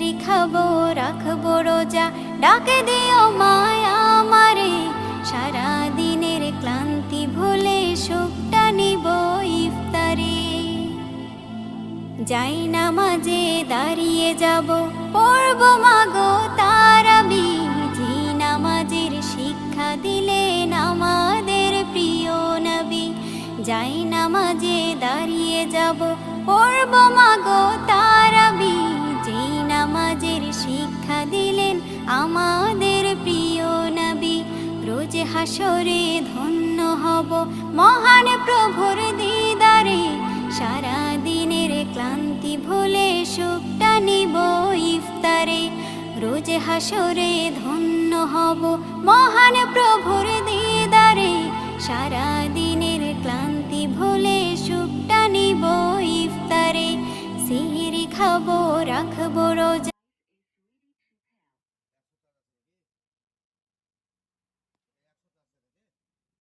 সিহরি খাবো রাখবো রোজা, ডাকে দিও মায়া আমারে। সারা দিনের ক্লান্তি ভুলে সুখটা নিব ইফতারে। যাই নামাজে দাঁড়িয়ে যাব, পড়ব মাগো তারাবি। যে নামাজের শিক্ষা দিলেন আমাদের প্রিয় নবী। যাই নামাজে দাঁড়িয়ে যাব, পড়ব মাগো তারাবি। যে নামাজের শিক্ষা দিলেন আমাদের প্রিয় নবী। রোজ হাসরে ধন্য হব মহান প্রভুর দিদারে। সারা দিনের ক্লান্তি ভুলে সুখটা নিব ইফতারে। রোজ হাসরে ধন্য হব মহান প্রভুর দিদারে। সারা দিনের ক্লান্তি ভুলে সুখটা নিব ইফতারে। সিহরি খাবো রাখবো রোজা,